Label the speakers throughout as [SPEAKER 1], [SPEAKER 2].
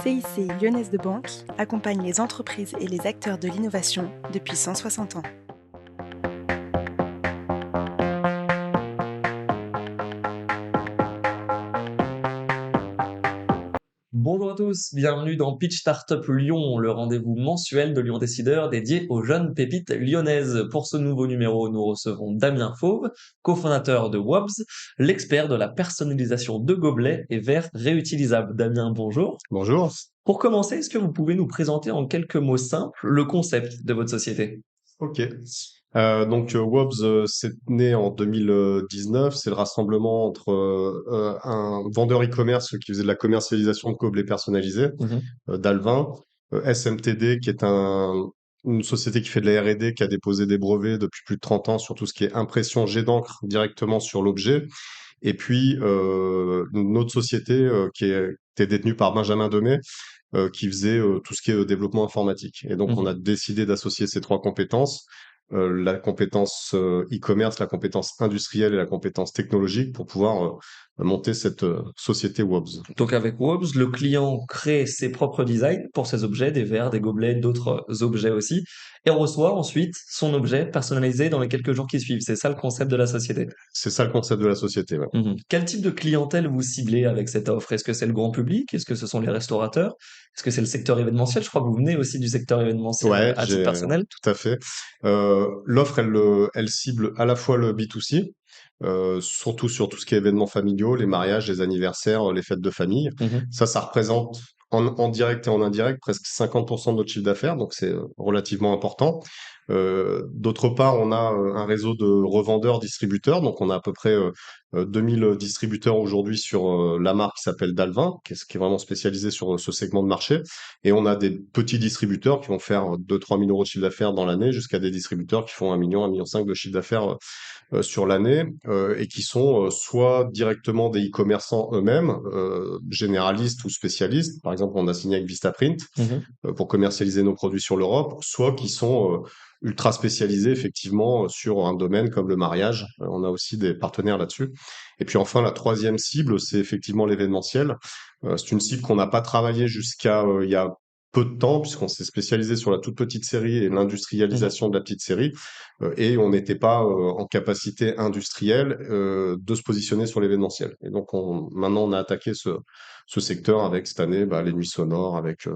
[SPEAKER 1] CIC Lyonnaise de Banque accompagne les entreprises et les acteurs de l'innovation depuis 160 ans.
[SPEAKER 2] Bonjour à tous, bienvenue dans Pitch Startup Lyon, le rendez-vous mensuel de Lyon Décideur dédié aux jeunes pépites lyonnaises. Pour ce nouveau numéro, nous recevons Damien Fauve, cofondateur de Wobbs, l'expert de la personnalisation de gobelets et verres réutilisables. Damien, bonjour.
[SPEAKER 3] Bonjour.
[SPEAKER 2] Pour commencer, est-ce que vous pouvez nous présenter en quelques mots simples le concept de votre société?
[SPEAKER 3] Ok. Wobbs, c'est né en 2019. C'est le rassemblement entre un vendeur e-commerce qui faisait de la commercialisation de gobelets personnalisés, d'Alvin, SMTD, qui est une société qui fait de la R&D, qui a déposé des brevets depuis plus de 30 ans sur tout ce qui est impression jet d'encre directement sur l'objet. Et puis, une autre société qui était détenue par Benjamin Demey, qui faisait tout ce qui est développement informatique. Et donc, on a décidé d'associer ces trois compétences, la compétence e-commerce, la compétence industrielle et la compétence technologique pour pouvoir monter cette société Wobbs.
[SPEAKER 2] Donc avec Wobbs, le client crée ses propres designs pour ses objets, des verres, des gobelets, d'autres objets aussi, et reçoit ensuite son objet personnalisé dans les quelques jours qui suivent. C'est ça le concept de la société.
[SPEAKER 3] C'est ça le concept de la société, ouais.
[SPEAKER 2] Quel type de clientèle vous ciblez avec cette offre? Est-ce que c'est le grand public? Est-ce que ce sont les restaurateurs? Est-ce que c'est le secteur événementiel? Je crois que vous venez aussi du secteur événementiel
[SPEAKER 3] Ouais,
[SPEAKER 2] à titre personnel.
[SPEAKER 3] tout à fait. L'offre, elle cible à la fois le B2C, surtout sur tout ce qui est événements familiaux, les mariages, les anniversaires, les fêtes de famille. Ça représente en direct et en indirect presque 50% de notre chiffre d'affaires, donc c'est relativement important. D'autre part, on a un réseau de revendeurs, distributeurs, donc on a à peu près 2000 distributeurs aujourd'hui sur la marque qui s'appelle Dalvin, qui est vraiment spécialisée sur ce segment de marché. Et on a des petits distributeurs qui vont faire 2-3 000 euros de chiffre d'affaires dans l'année, jusqu'à des distributeurs qui font 1 million, 1,5 million de chiffre d'affaires sur l'année, et qui sont soit directement des e-commerçants eux-mêmes, généralistes ou spécialistes. Par exemple, on a signé avec Vistaprint pour commercialiser nos produits sur l'Europe, soit qui sont ultra spécialisés effectivement sur un domaine comme le mariage. On a aussi des partenaires là-dessus. Et puis enfin, la troisième cible, c'est effectivement l'événementiel. C'est une cible qu'on n'a pas travaillée jusqu'à il y a peu de temps, puisqu'on s'est spécialisé sur la toute petite série et l'industrialisation de la petite série, et on n'était pas en capacité industrielle de se positionner sur l'événementiel. Et donc maintenant, on a attaqué ce secteur avec cette année les Nuits Sonores, avec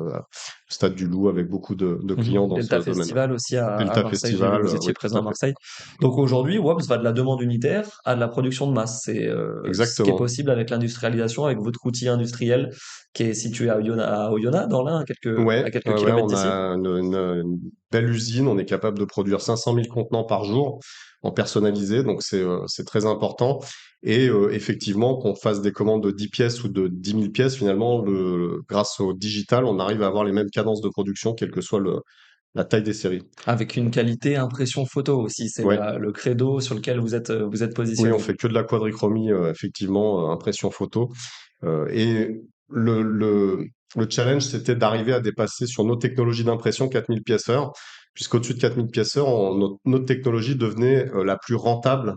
[SPEAKER 3] Stade du Loup, avec beaucoup de clients dans ce
[SPEAKER 2] Delta
[SPEAKER 3] domaine.
[SPEAKER 2] Festival aussi à
[SPEAKER 3] Delta
[SPEAKER 2] Marseille, j'ai vu
[SPEAKER 3] Festival,
[SPEAKER 2] que vous étiez
[SPEAKER 3] oui, tout
[SPEAKER 2] présent
[SPEAKER 3] à
[SPEAKER 2] à
[SPEAKER 3] fait.
[SPEAKER 2] Marseille. Donc aujourd'hui, Wobbs va de la demande unitaire à de la production de masse. C'est ce qui est
[SPEAKER 3] Exactement.
[SPEAKER 2] possible avec l'industrialisation, avec votre outil industriel qui est situé à Oyonnax, dans l'Ain, à quelques
[SPEAKER 3] Ouais,
[SPEAKER 2] kilomètres
[SPEAKER 3] on
[SPEAKER 2] d'ici.
[SPEAKER 3] a une belle usine, on est capable de produire 500 000 contenants par jour en personnalisé, donc c'est très important. Et effectivement, qu'on fasse des commandes de 10 pièces ou de 10 000 pièces, finalement, grâce au digital, on arrive à avoir les mêmes cadences de production, quelle que soit la taille des séries.
[SPEAKER 2] Avec une qualité impression photo aussi, c'est
[SPEAKER 3] Ouais.
[SPEAKER 2] le credo sur lequel vous êtes
[SPEAKER 3] Oui, on
[SPEAKER 2] positionné.
[SPEAKER 3] fait que de la quadrichromie, effectivement, impression photo. Et le challenge, c'était d'arriver à dépasser sur nos technologies d'impression 4000 pièces heure, puisqu'au-dessus de 4000 pièces heure, notre technologie devenait la plus rentable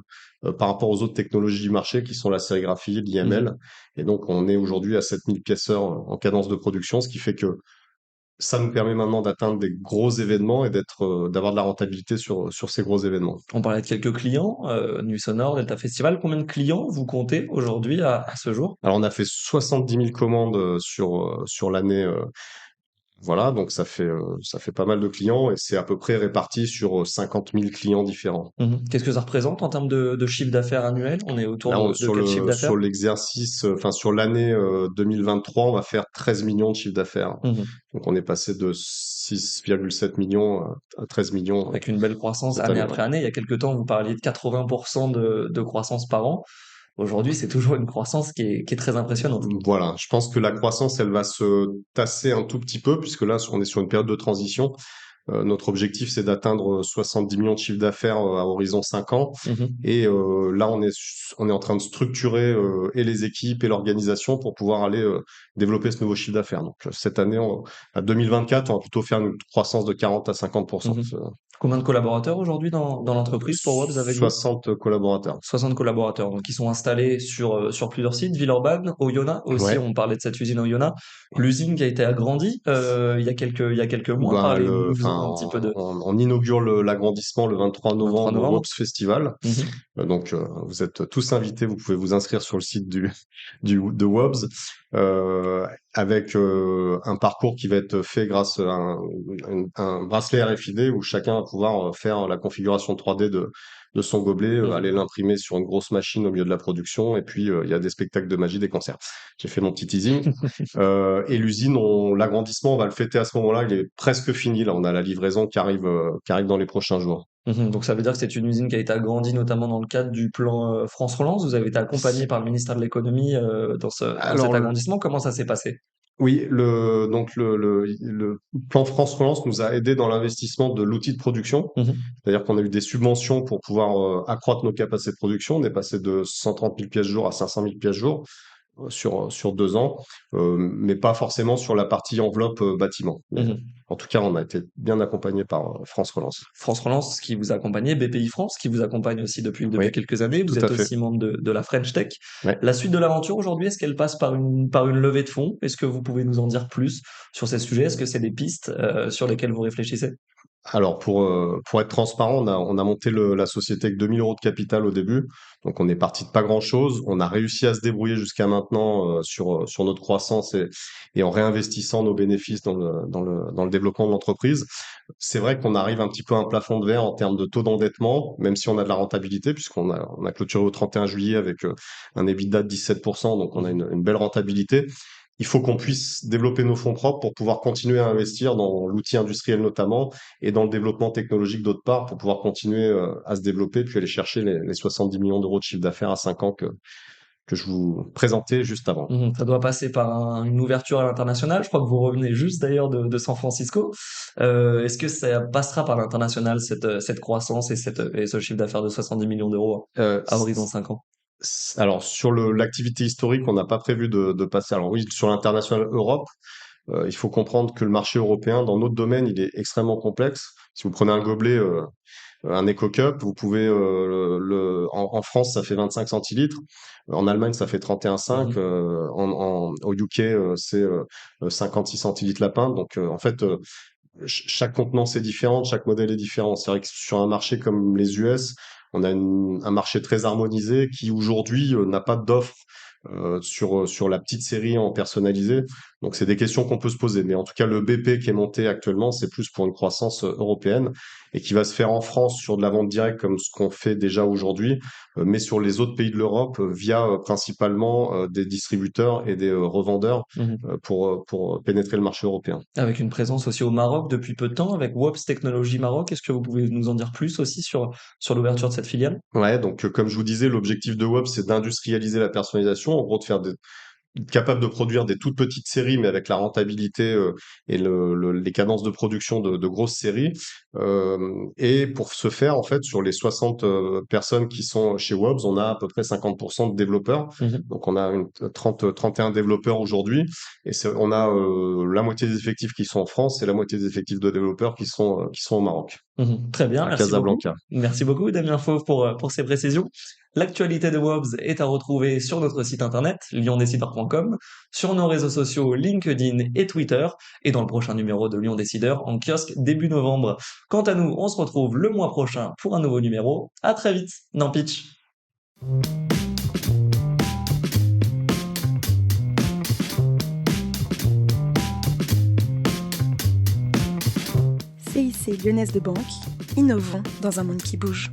[SPEAKER 3] par rapport aux autres technologies du marché qui sont la sérigraphie, l'IML. Et donc, on est aujourd'hui à 7000 pièces heure en cadence de production, ce qui fait que ça nous permet maintenant d'atteindre des gros événements et d'avoir de la rentabilité sur ces gros événements.
[SPEAKER 2] On parlait de quelques clients, Nuit Sonore, Delta Festival. Combien de clients vous comptez aujourd'hui à ce jour?
[SPEAKER 3] Alors, on a fait 70 000 commandes sur l'année. Voilà, donc ça fait pas mal de clients et c'est à peu près réparti sur 50 000 clients différents.
[SPEAKER 2] Qu'est-ce que ça représente en termes de chiffre d'affaires annuel? On est autour
[SPEAKER 3] Là,
[SPEAKER 2] de quel chiffre d'affaires?
[SPEAKER 3] sur l'exercice, enfin sur l'année 2023, on va faire 13 millions de chiffre d'affaires. Donc on est passé de 6,7 millions à 13 millions
[SPEAKER 2] Avec une belle croissance
[SPEAKER 3] cette
[SPEAKER 2] année
[SPEAKER 3] année. Ouais.
[SPEAKER 2] après année. Il y a quelques temps, vous parliez de 80% de croissance par an. Aujourd'hui, c'est toujours une croissance qui est très impressionnante.
[SPEAKER 3] Voilà, je pense que la croissance, elle va se tasser un tout petit peu puisque là, on est sur une période de transition. Notre objectif, c'est d'atteindre 70 millions de chiffre d'affaires à horizon 5 ans. Et là, on est en train de structurer et les équipes et l'organisation pour pouvoir aller développer ce nouveau chiffre d'affaires. Donc cette année, à 2024, on va plutôt faire une croissance de 40 à 50%.
[SPEAKER 2] Combien de collaborateurs aujourd'hui dans l'entreprise pour Wobbs avec vous?
[SPEAKER 3] 60 collaborateurs.
[SPEAKER 2] 60 collaborateurs, donc ils sont installés sur plusieurs sites, Villeurbanne, Oyonnax aussi,
[SPEAKER 3] Ouais.
[SPEAKER 2] on parlait de cette usine Oyonnax. L'usine qui a été agrandie il y a quelques mois,
[SPEAKER 3] Bah,
[SPEAKER 2] parlez-nous un petit peu de
[SPEAKER 3] on inaugure l'agrandissement le 23
[SPEAKER 2] 23
[SPEAKER 3] novembre au
[SPEAKER 2] novembre.
[SPEAKER 3] Wobbs Festival.
[SPEAKER 2] Mhm.
[SPEAKER 3] Donc, vous êtes tous invités. Vous pouvez vous inscrire sur le site de Wobbs, avec un parcours qui va être fait grâce à un bracelet RFID où chacun va pouvoir faire la configuration 3D de son gobelet, aller l'imprimer sur une grosse machine au milieu de la production. Et puis, il y a des spectacles de magie, des concerts. J'ai fait mon petit teasing. Et l'usine, l'agrandissement, on va le fêter à ce moment-là. Il est presque fini. Là, on a la livraison qui arrive dans les prochains jours.
[SPEAKER 2] Donc ça veut dire que c'est une usine qui a été agrandie notamment dans le cadre du plan France Relance. Vous avez été accompagné par le ministère de l'économie dans cet
[SPEAKER 3] Alors,
[SPEAKER 2] agrandissement. Comment ça s'est passé?
[SPEAKER 3] oui, donc le plan France Relance nous a aidé dans l'investissement de l'outil de production.
[SPEAKER 2] Mhm.
[SPEAKER 3] C'est-à-dire qu'on a eu des subventions pour pouvoir accroître nos capacités de production. On est passé de 130 000 pièces jour à 500 000 pièces jour sur 2 ans, mais pas forcément sur la partie enveloppe bâtiment. Mais,
[SPEAKER 2] Mhm.
[SPEAKER 3] en tout cas, on a été bien accompagné par France Relance.
[SPEAKER 2] France Relance qui vous accompagnait, BPI France qui vous accompagne aussi depuis
[SPEAKER 3] Oui,
[SPEAKER 2] quelques années.
[SPEAKER 3] tout
[SPEAKER 2] Vous
[SPEAKER 3] à
[SPEAKER 2] êtes
[SPEAKER 3] fait.
[SPEAKER 2] aussi membre de la French Tech.
[SPEAKER 3] Ouais.
[SPEAKER 2] La suite de l'aventure aujourd'hui, est-ce qu'elle passe par une levée de fonds? Est-ce que vous pouvez nous en dire plus sur ces sujets? Est-ce que c'est des pistes sur lesquelles vous réfléchissez?
[SPEAKER 3] Alors pour être transparent, on a monté la société avec 2 000 euros de capital au début, donc on est parti de pas grand-chose. On a réussi à se débrouiller jusqu'à maintenant sur notre croissance et en réinvestissant nos bénéfices dans le développement de l'entreprise. C'est vrai qu'on arrive un petit peu à un plafond de verre en termes de taux d'endettement, même si on a de la rentabilité, puisqu'on a clôturé au 31 juillet avec un EBITDA de 17%, donc on a une belle rentabilité. Il faut qu'on puisse développer nos fonds propres pour pouvoir continuer à investir dans l'outil industriel notamment et dans le développement technologique d'autre part pour pouvoir continuer à se développer puis aller chercher les 70 millions d'euros de chiffre d'affaires à 5 ans que je vous présentais juste avant.
[SPEAKER 2] Ça doit passer par une ouverture à l'international. Je crois que vous revenez juste d'ailleurs de San Francisco. Est-ce que ça passera par l'international, cette croissance et ce chiffre d'affaires de 70 millions d'euros
[SPEAKER 3] Euh,
[SPEAKER 2] à horizon 5 ans?
[SPEAKER 3] alors sur l'activité historique, on n'a pas prévu de passer. Alors oui, sur l'international Europe, il faut comprendre que le marché européen, dans notre domaine, il est extrêmement complexe. Si vous prenez un gobelet, un Eco Cup, vous pouvez en France ça fait 25 centilitres, en Allemagne ça fait 31,5,
[SPEAKER 2] Mhm.
[SPEAKER 3] au UK c'est 56 centilitres la pinte. Donc en fait chaque contenance est différente, chaque modèle est différent. C'est vrai que sur un marché comme les US, on a un marché très harmonisé qui aujourd'hui n'a pas d'offre sur la petite série en personnalisé. Donc c'est des questions qu'on peut se poser. Mais en tout cas, le BP qui est monté actuellement, c'est plus pour une croissance européenne et qui va se faire en France sur de la vente directe comme ce qu'on fait déjà aujourd'hui, mais sur les autres pays de l'Europe via principalement des distributeurs et des revendeurs
[SPEAKER 2] Mhm.
[SPEAKER 3] pour pénétrer le marché européen.
[SPEAKER 2] Avec une présence aussi au Maroc depuis peu de temps, avec Wops Technologies Maroc. Est-ce que vous pouvez nous en dire plus aussi sur l'ouverture de cette filiale?
[SPEAKER 3] Ouais, donc comme je vous disais, l'objectif de Web, c'est d'industrialiser la personnalisation, en gros de faire capable de produire des toutes petites séries, mais avec la rentabilité et les cadences de production de grosses séries. Et pour ce faire, en fait, sur les 60 personnes qui sont chez Wobbs, on a à peu près 50% de développeurs.
[SPEAKER 2] Mhm.
[SPEAKER 3] Donc on a 31 développeurs aujourd'hui, et on a la moitié des effectifs qui sont en France et la moitié des effectifs de développeurs qui sont au Maroc,
[SPEAKER 2] Très bien,
[SPEAKER 3] à
[SPEAKER 2] merci beaucoup.
[SPEAKER 3] Casablanca.
[SPEAKER 2] Merci beaucoup, Damien Fauve, pour ces précisions. L'actualité de Wobbs est à retrouver sur notre site internet, liondécideur.com, sur nos réseaux sociaux LinkedIn et Twitter, et dans le prochain numéro de Lyon Décideur en kiosque début novembre. Quant à nous, on se retrouve le mois prochain pour un nouveau numéro. À très vite dans Pitch.
[SPEAKER 1] CIC Lyonnaise de Banque, innovons dans un monde qui bouge.